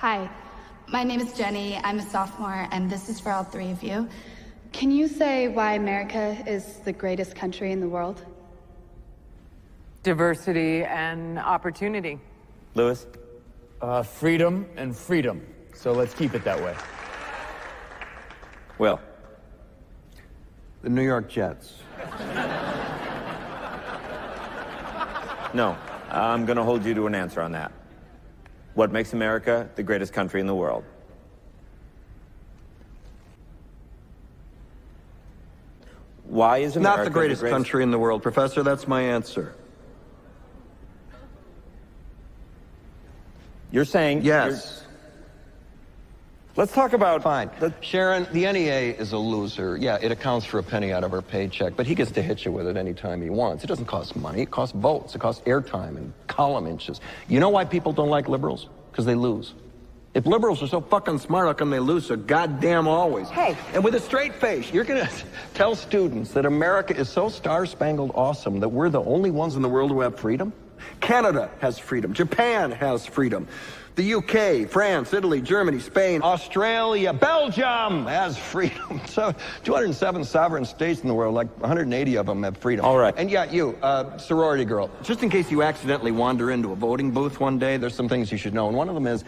Hi, my name is Jenny. I'm a sophomore, and this is for all three of you. Can you say why America is the greatest country in the world? Diversity and opportunity. Lewis? Freedom and freedom. So let's keep it that way. Will? The New York Jets. No, I'm going to hold you to an answer on that. What makes America the greatest country in the world? Why is America Not the greatest country in the world, Professor. That's my answer. You're saying... Yes. Let's talk about... Fine. Sharon, the NEA is a loser. Yeah, it accounts for a penny out of our paycheck, but he gets to hit you with it anytime he wants. It doesn't cost money. It costs votes. It costs airtime and column inches. You know why people don't like liberals? Because they lose. If liberals are so fucking smart, how come they lose so goddamn always? Hey. And with a straight face, you're going to tell students that America is so star-spangled awesome that we're the only ones in the world who have freedom? Canada has freedom. Japan has freedom. The UK, France, Italy, Germany, Spain, Australia, Belgium has freedom. So 207 sovereign states in the world, like 180 of them have freedom. All right. And yeah, you, sorority girl, just in case you accidentally wander into a voting booth one day, there's some things you should know. And one of them is,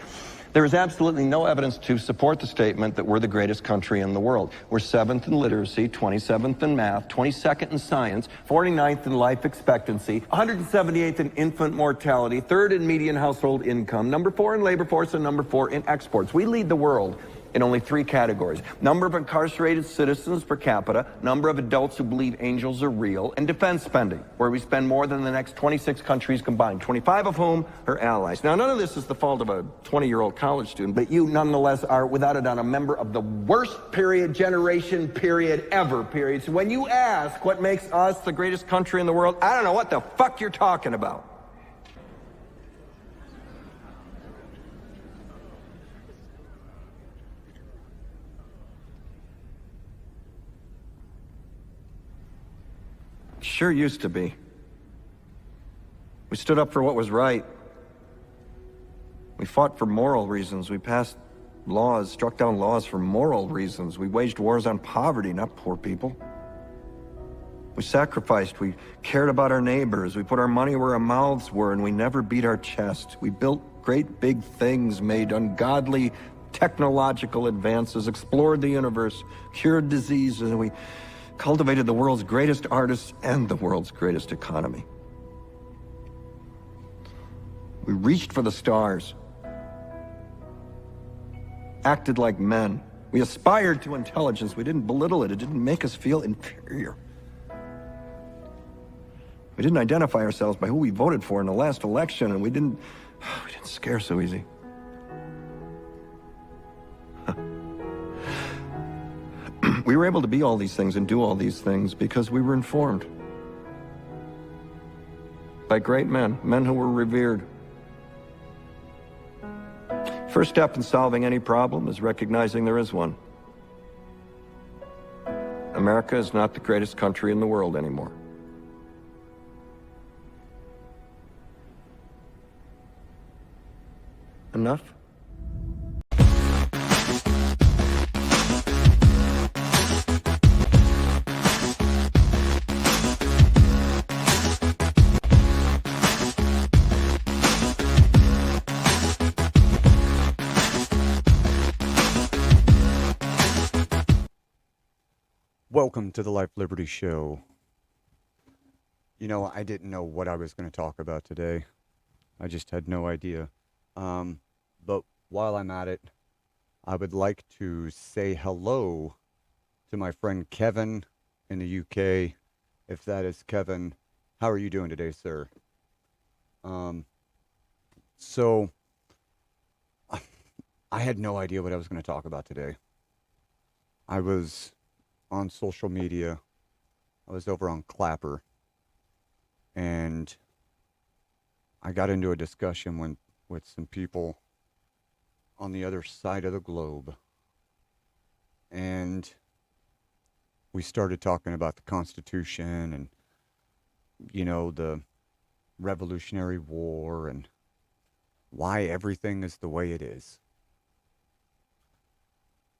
there is absolutely no evidence to support the statement that we're the greatest country in the world. We're 7th in literacy, 27th in math, 22nd in science, 49th in life expectancy, 178th in infant mortality, 3rd in median household income, number 4 in labor force, and number 4 in exports. We lead the world in only 3 categories: number of incarcerated citizens per capita, number of adults who believe angels are real, and defense spending, where we spend more than the next 26 countries combined, 25 of whom are allies. Now, none of this is the fault of a 20-year-old college student, but you nonetheless are, without a doubt, a member of the worst generation ever. So when you ask what makes us the greatest country in the world, I don't know what the fuck you're talking about. Sure used to be. We stood up for what was right. We fought for moral reasons. We passed laws, struck down laws for moral reasons. We waged wars on poverty, not poor people. We sacrificed. We cared about our neighbors. We put our money where our mouths were, and we never beat our chest. We built great big things, made ungodly technological advances, explored the universe, cured diseases, and we cultivated the world's greatest artists and the world's greatest economy. We reached for the stars, acted like men. We aspired to intelligence. We didn't belittle it. It didn't make us feel inferior. We didn't identify ourselves by who we voted for in the last election, and we didn't scare so easy. We were able to be all these things and do all these things because we were informed by great men, men who were revered. First step in solving any problem is recognizing there is one. America is not the greatest country in the world anymore. Enough? Welcome to the Life Liberty Show. You know, I didn't know what I was going to talk about today. I just had no idea. But while I'm at it, I would like to say hello to my friend Kevin in the UK. If that is Kevin, how are you doing today, sir? So, I had no idea what I was going to talk about today. I was on social media. I was over on Clapper, and I got into a discussion with some people on the other side of the globe, and we started talking about the Constitution and, you know, the Revolutionary War and why everything is the way it is.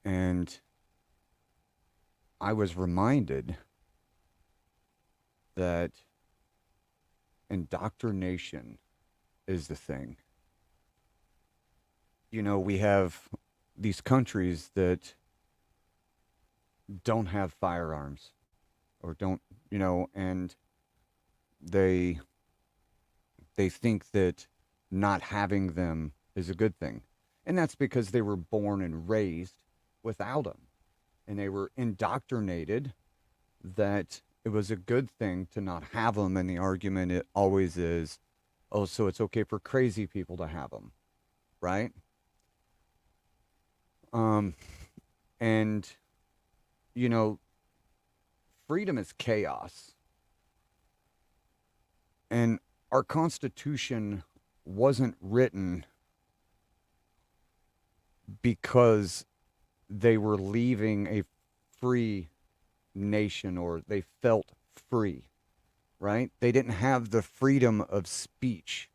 And I was reminded that indoctrination is the thing. You know, we have these countries that don't have firearms or don't, you know, and they think that not having them is a good thing. And that's because they were born and raised without them. And they were indoctrinated that it was a good thing to not have them. And the argument it always is, oh, so it's okay for crazy people to have them, right? And, you know, freedom is chaos. And our Constitution wasn't written because they were leaving a free nation or they felt free, right? They didn't have the freedom of speech.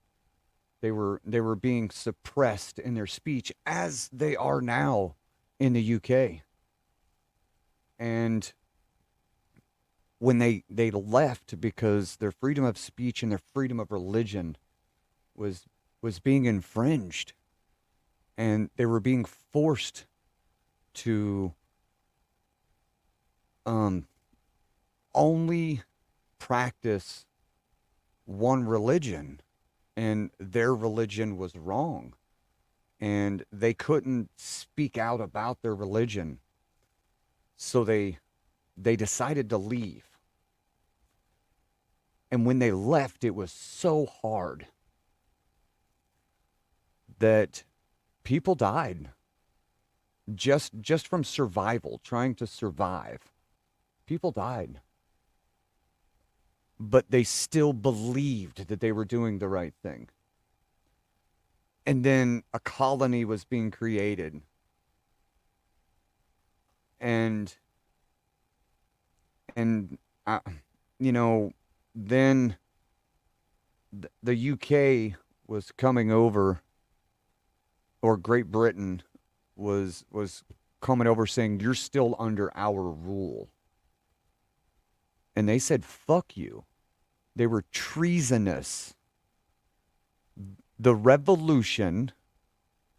They were being suppressed in their speech as they are now in the UK. And when they left because their freedom of speech and their freedom of religion was being infringed, and they were being forced to only practice one religion, and their religion was wrong, and they couldn't speak out about their religion, so they decided to leave. And when they left, it was so hard that people died just from survival, trying to survive. People died. But they still believed that they were doing the right thing. And then a colony was being created. And you know, then the UK was coming over, or Great Britain was coming over saying, you're still under our rule. And they said, fuck you. They were treasonous. The revolution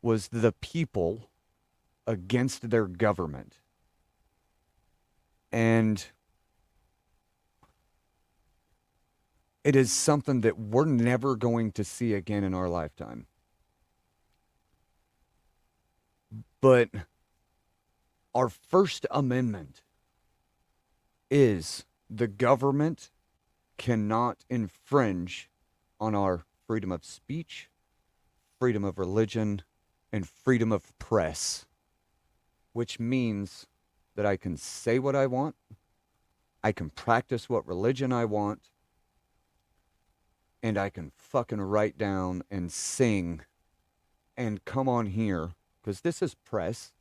was the people against their government. And it is something that we're never going to see again in our lifetime. But our First Amendment is the government cannot infringe on our freedom of speech, freedom of religion, and freedom of press, which means that I can say what I want, I can practice what religion I want, and I can fucking write down and sing and come on here, because this is press.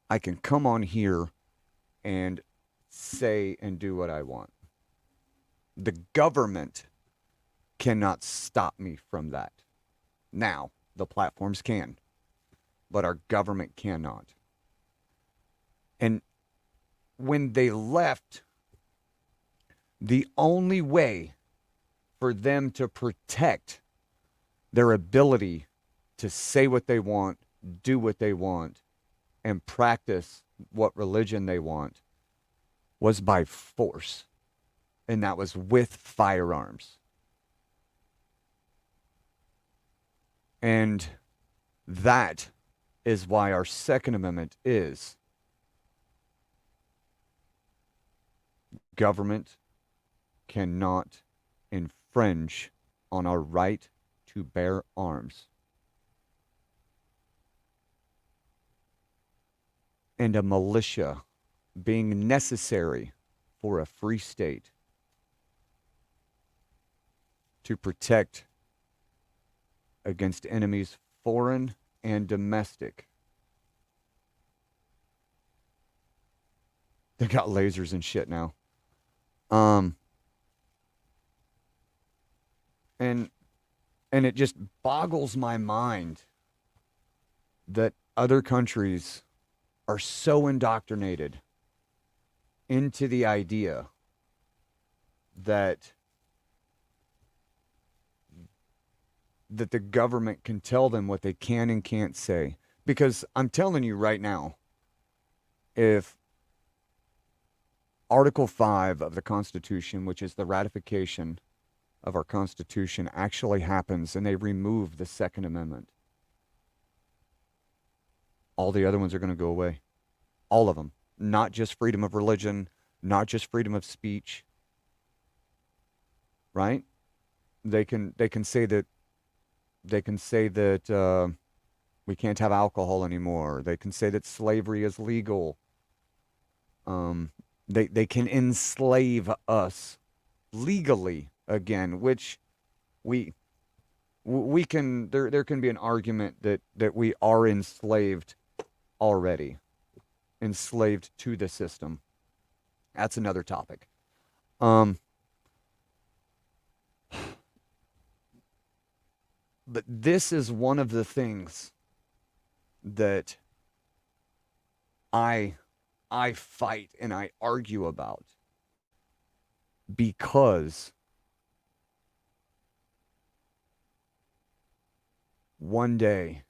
I can come on here and say and do what I want. The government cannot stop me from that. Now, the platforms can, but our government cannot. And when they left, the only way for them to protect their ability to say what they want, do what they want, and practice what religion they want was by force. And that was with firearms. And that is why our Second Amendment is government cannot infringe on our right to bear arms. And a militia being necessary for a free state to protect against enemies foreign and domestic. They got lasers and shit now. And it just boggles my mind that other countries are so indoctrinated into the idea that the government can tell them what they can and can't say. Because I'm telling you right now, if Article 5 of the Constitution, which is the ratification of our Constitution, actually happens and they remove the Second Amendment, all the other ones are going to go away. All of them. Not just freedom of religion, not just freedom of speech. Right? They can say that we can't have alcohol anymore. They can say that slavery is legal. They can enslave us legally again, which we can. There can be an argument that we are enslaved already, enslaved to the system. That's another topic. But this is one of the things that I fight and I argue about, because one day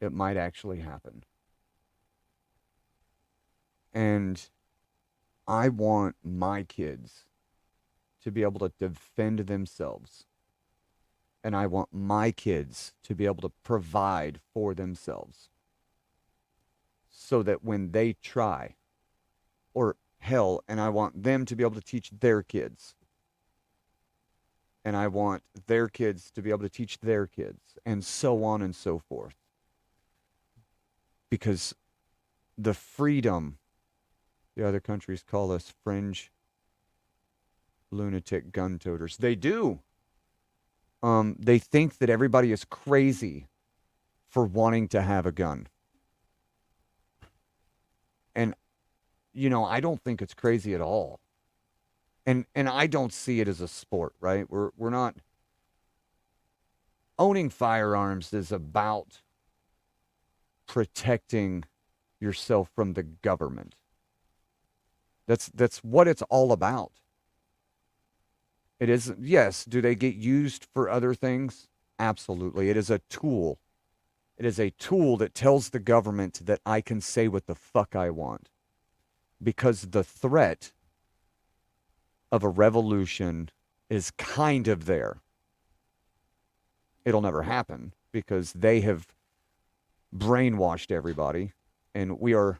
it might actually happen. And I want my kids to be able to defend themselves. And I want my kids to be able to provide for themselves. So that when they try, or hell, and I want them to be able to teach their kids. And I want their kids to be able to teach their kids, and so on and so forth. Because the freedom, the other countries call us fringe lunatic gun toters. They do. They think that everybody is crazy for wanting to have a gun. And, you know, I don't think it's crazy at all. And I don't see it as a sport, right? We're not... Owning firearms is about protecting yourself from the government. That's what it's all about. It is, yes, do they get used for other things? Absolutely. It is a tool. It is a tool that tells the government that I can say what the fuck I want. Because the threat of a revolution is kind of there. It'll never happen because they have brainwashed everybody, and we are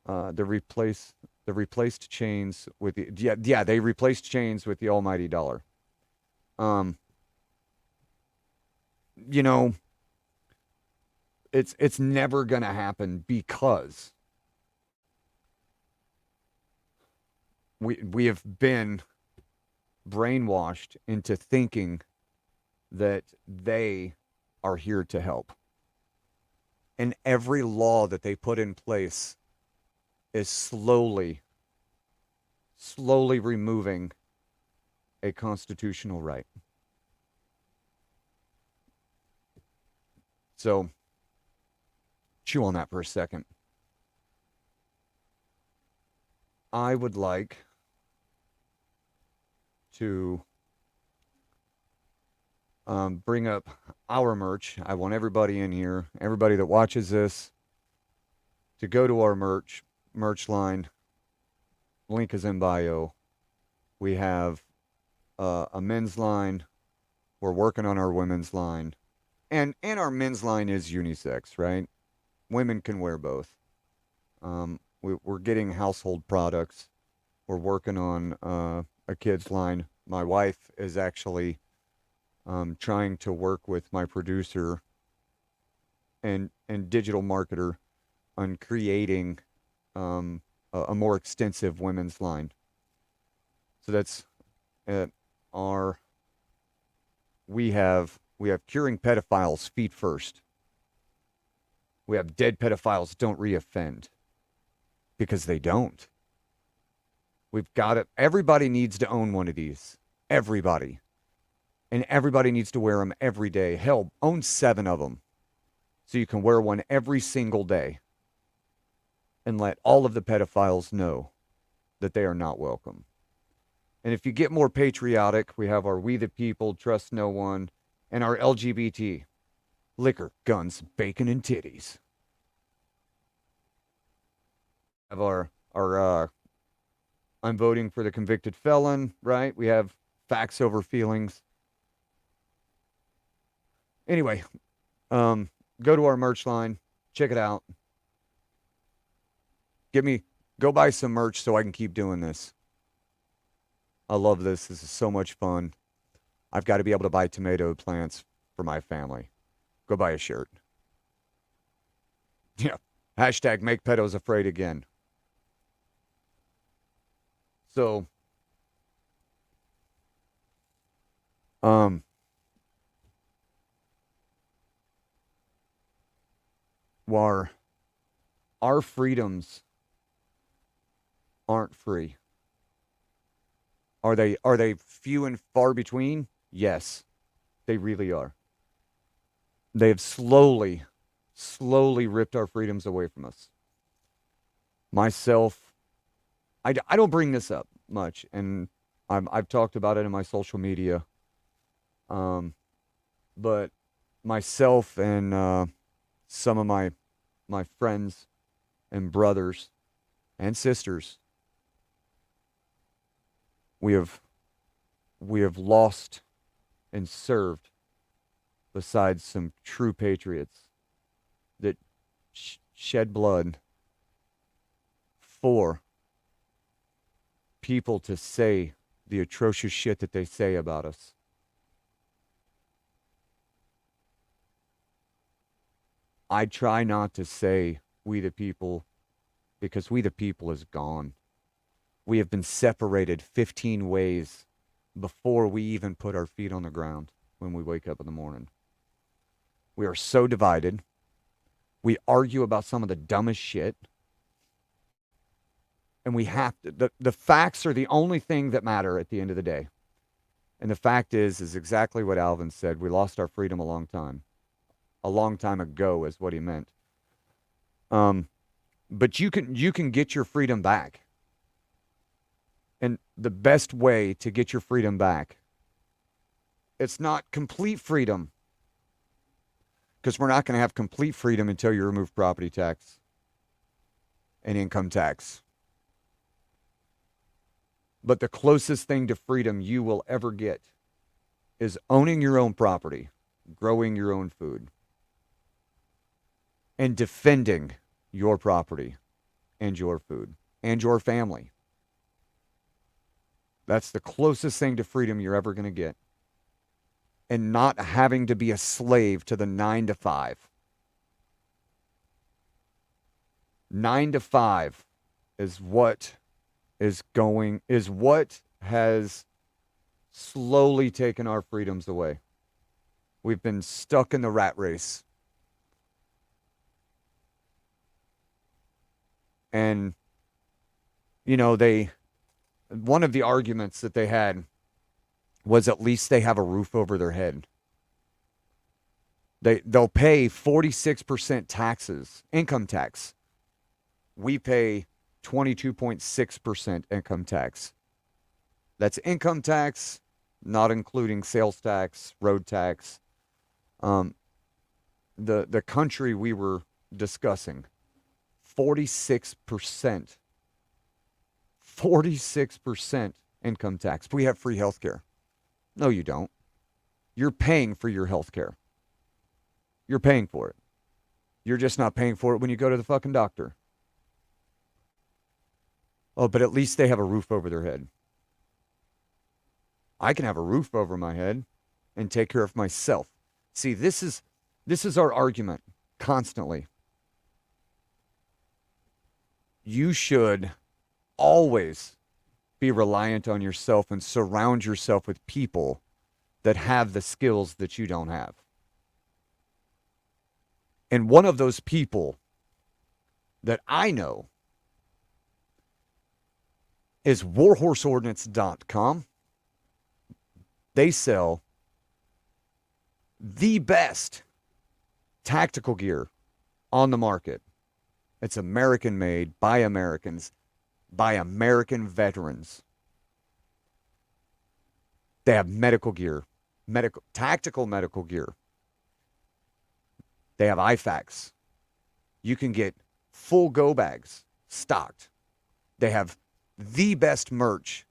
they replaced chains with the they replaced chains with the almighty dollar. You know, it's never gonna happen because we have been brainwashed into thinking that they are here to help. And every law that they put in place is slowly removing a constitutional right. So, chew on that for a second. I would like to bring up our merch. I want everybody in here, everybody that watches this, to go to our merch line. Link is in bio. We have a men's line. We're working on our women's line. And our men's line is unisex, right? Women can wear both. We're getting household products. We're working on a kids line. My wife is actually trying to work with my producer and digital marketer on creating a more extensive women's line. So that's we have curing pedophiles feet first. We have dead pedophiles don't reoffend, because they don't. We've got it. Everybody needs to own one of these. Everybody. And everybody needs to wear them every day. Hell, own 7 of them. So you can wear one every single day and let all of the pedophiles know that they are not welcome. And if you get more patriotic, we have our We the People, Trust No One, and our LGBT, liquor, guns, bacon, and titties. Have our I'm voting for the convicted felon, right? We have facts over feelings. Anyway, go to our merch line, check it out. Go buy some merch so I can keep doing this. I love this. This is so much fun. I've got to be able to buy tomato plants for my family. Go buy a shirt. Yeah. Hashtag make pedos afraid again. So, our freedoms aren't free. Are they few and far between? Yes, they really are. They have slowly ripped our freedoms away from us. Myself, I don't bring this up much, and I've talked about it in my social media. But myself and some of my friends and brothers and sisters, we have lost and served besides some true patriots that shed blood for people to say the atrocious shit that they say about us. I try not to say we the people because we the people is gone. We have been separated 15 ways before we even put our feet on the ground when we wake up in the morning. We are so divided. We argue about some of the dumbest shit. And we have to, the facts are the only thing that matter at the end of the day. And the fact is exactly what Alvin said. We lost our freedom a long time. A long time ago is what he meant. But you can get your freedom back. And the best way to get your freedom back, it's not complete freedom. Because we're not going to have complete freedom until you remove property tax and income tax. But the closest thing to freedom you will ever get is owning your own property, growing your own food, and defending your property and your food and your family. That's the closest thing to freedom you're ever going to get. And not having to be a slave to the 9 to 5. 9 to 5 is what has slowly taken our freedoms away. We've been stuck in the rat race. And, you know, one of the arguments that they had was at least they have a roof over their head. They'll pay 46% taxes, income tax. We pay 22.6% income tax. That's income tax, not including sales tax, road tax. The country we were discussing, 46%. 46% income tax. We have free health care. No, you don't. You're paying for your health care. You're paying for it. You're just not paying for it when you go to the fucking doctor. Oh, but at least they have a roof over their head. I can have a roof over my head and take care of myself. See, this is our argument constantly. You should always be reliant on yourself and surround yourself with people that have the skills that you don't have. And one of those people that I know is warhorseordnance.com. They sell the best tactical gear on the market. It's American made by Americans, by American veterans. They have medical gear, tactical medical gear. They have IFAKs. You can get full go bags stocked. They have the best merch,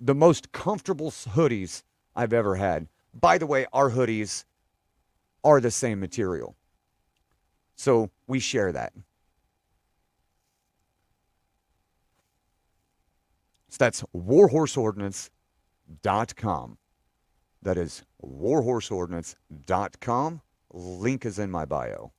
the most comfortable hoodies I've ever had. By the way, our hoodies are the same material. So we share that. So that's warhorseordnance.com. That is warhorseordnance.com. Link is in my bio.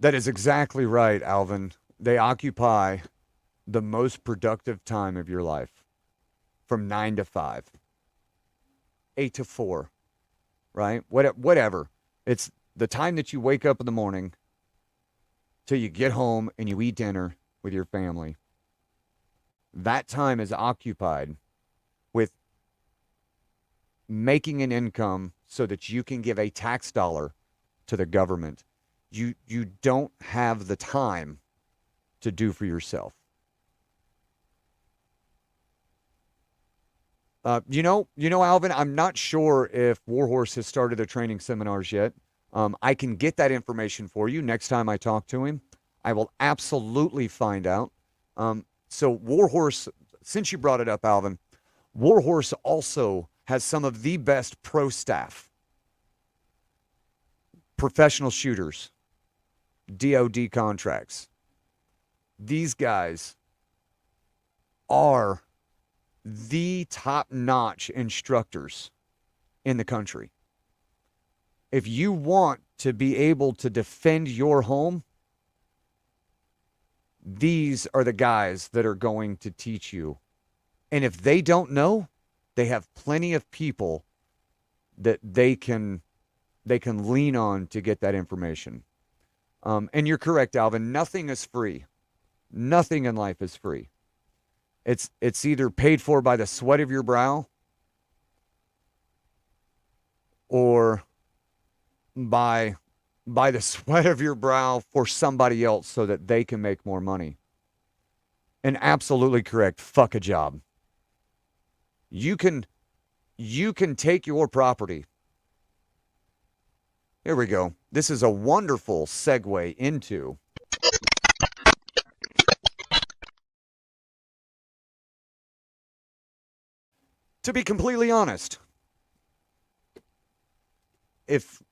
That is exactly right, Alvin. They occupy the most productive time of your life, from 9 to 5, 8 to 4, right? Whatever. It's the time that you wake up in the morning till you get home and you eat dinner with your family. That time is occupied with making an income so that you can give a tax dollar to the government. You don't have the time to do for yourself. Alvin, I'm not sure if Warhorse has started their training seminars yet. I can get that information for you next time I talk to him. I will absolutely find out. So Warhorse, since you brought it up, Alvin, Warhorse also has some of the best pro staff, professional shooters, DOD contracts. These guys are the top-notch instructors in the country. If you want to be able to defend your home, these are the guys that are going to teach you. And if they don't know, they have plenty of people that they can lean on to get that information. And you're correct, Alvin. Nothing is free. Nothing in life is free. It's either paid for by the sweat of your brow or by the sweat of your brow for somebody else so that they can make more money. And absolutely correct. Fuck a job. You can take your property. Here we go. This is a wonderful segue into to be completely honest, if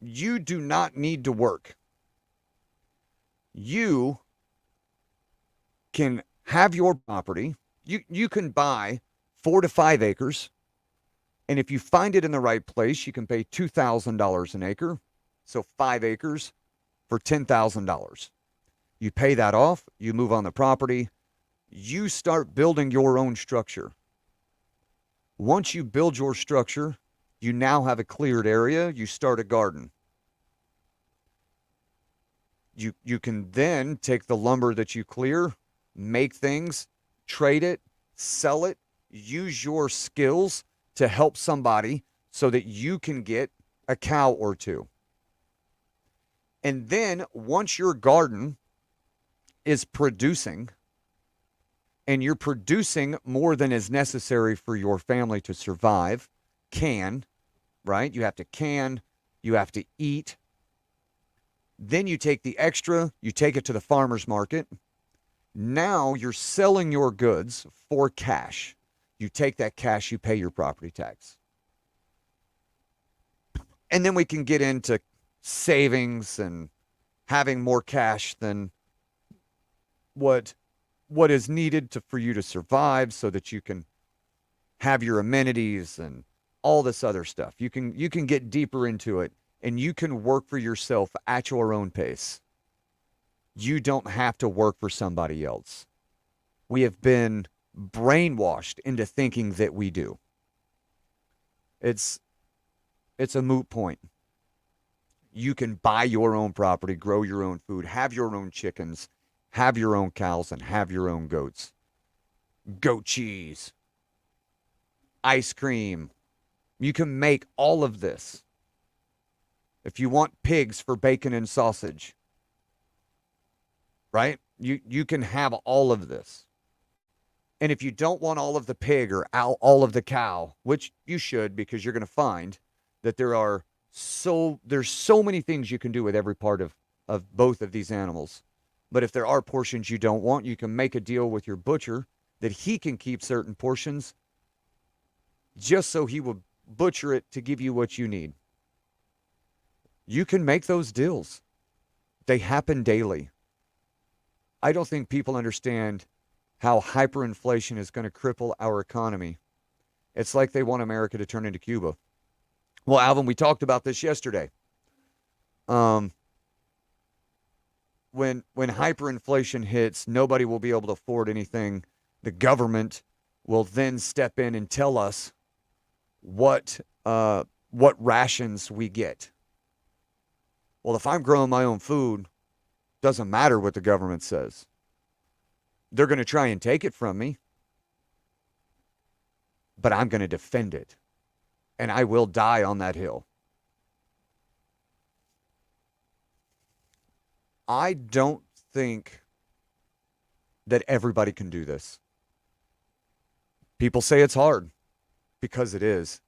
you do not need to work, you can have your property. You can buy 4 to 5 acres. And if you find it in the right place, you can pay $2,000 an acre. So 5 acres for $10,000. You pay that off, you move on the property, you start building your own structure. Once you build your structure, you now have a cleared area, you start a garden. You can then take the lumber that you clear, make things, trade it, sell it, use your skills to help somebody so that you can get a cow or two. And then once your garden is producing, and you're producing more than is necessary for your family to survive, right? You have to can, you have to eat. Then you take the extra, you take it to the farmer's market. Now you're selling your goods for cash. You take that cash, you pay your property tax. And then we can get into savings and having more cash than what is needed for you to survive so that you can have your amenities and all this other stuff. You can get deeper into it and you can work for yourself at your own pace. You don't have to work for somebody else. We have been brainwashed into thinking that we do. It's a moot point. you can buy your own property, grow your own food, have your own chickens, have your own cows, and have your own goats. Goat cheese, ice cream. You can make all of this. If you want pigs for bacon and sausage, right? You can have all of this. And if you don't want all of the pig or all of the cow, which you should, because you're going to find that there's so many things you can do with every part of both of these animals. But if there are portions you don't want, you can make a deal with your butcher that he can keep certain portions just so he will butcher it to give you what you need. You can make those deals. They happen daily. I don't think people understand how hyperinflation is going to cripple our economy. It's like they want America to turn into Cuba. Well, Alvin, we talked about this yesterday. When hyperinflation hits, nobody will be able to afford anything. The government will then step in and tell us what rations we get. Well, if I'm growing my own food, doesn't matter what the government says. They're going to try and take it from me, but I'm going to defend it, and I will die on that hill. I don't think that everybody can do this. People say it's hard, because it is.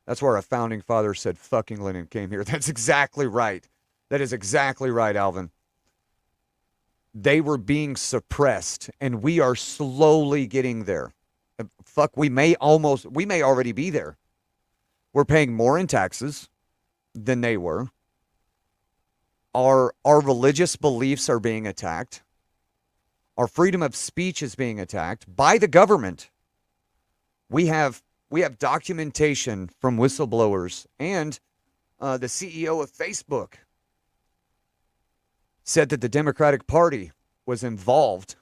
That's where our founding father said fuck England and came here. That's exactly right. That is exactly right, Alvin. They were being suppressed, and we are slowly getting there. Fuck, we may already be there. We're paying more in taxes than they were. Our religious beliefs are being attacked. Our freedom of speech is being attacked by the government. We have documentation from whistleblowers, and the CEO of Facebook said that the Democratic Party was involved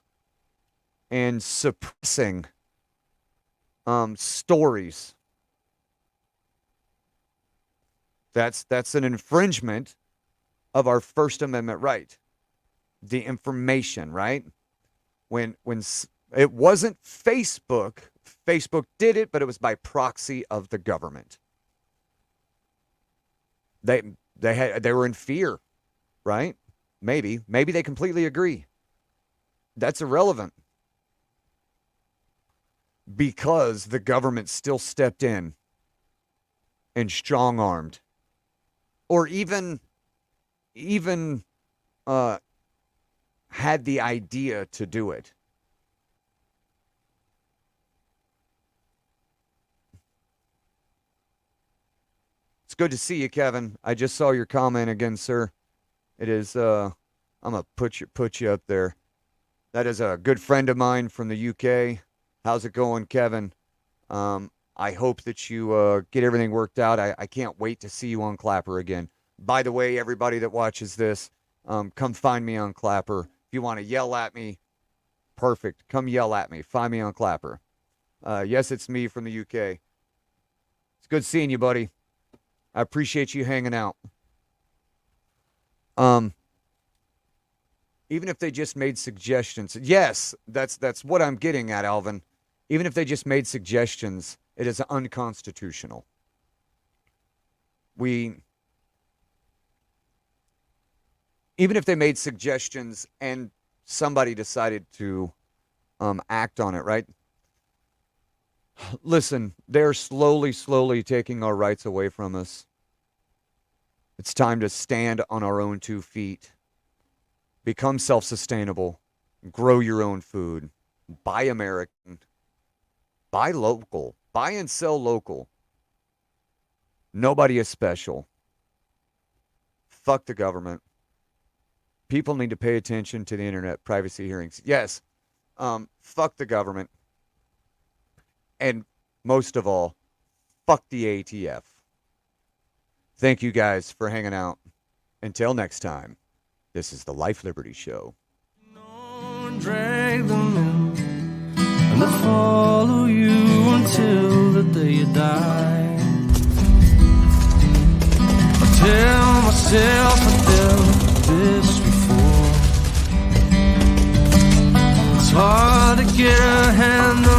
in suppressing stories. That's an infringement of our First Amendment right. The information, right? When it wasn't Facebook did it, but it was by proxy of the government. They were in fear, right? Maybe they completely agree. That's irrelevant, because the government still stepped in and strong-armed, or even had the idea to do it. It's good to see you, Kevin. I just saw your comment again, sir. It is, I'm going to put you up there. That is a good friend of mine from the UK. How's it going, Kevin? I hope that you get everything worked out. I can't wait to see you on Clapper again. By the way, everybody that watches this, come find me on Clapper. If you want to yell at me, perfect. Come yell at me. Find me on Clapper. Yes, it's me from the UK. It's good seeing you, buddy. I appreciate you hanging out. Even if they just made suggestions, yes, that's what I'm getting at, Alvin. Even if they just made suggestions, it is unconstitutional. Even if they made suggestions and somebody decided to act on it, right? Listen, they're slowly taking our rights away from us. It's time to stand on our own 2 feet. Become self-sustainable. Grow your own food. Buy American. Buy local. Buy and sell local. Nobody is special. Fuck the government. People need to pay attention to the internet privacy hearings. Yes. Fuck the government. And most of all, fuck the ATF. Thank you guys for hanging out. Until next time, this is the Life Liberty Show. Drag them in, and they'll follow you until the day you die. I tell myself myself I felt this before. It's hard to get a handle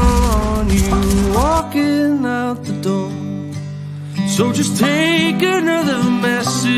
on you walking out the door. So just take another message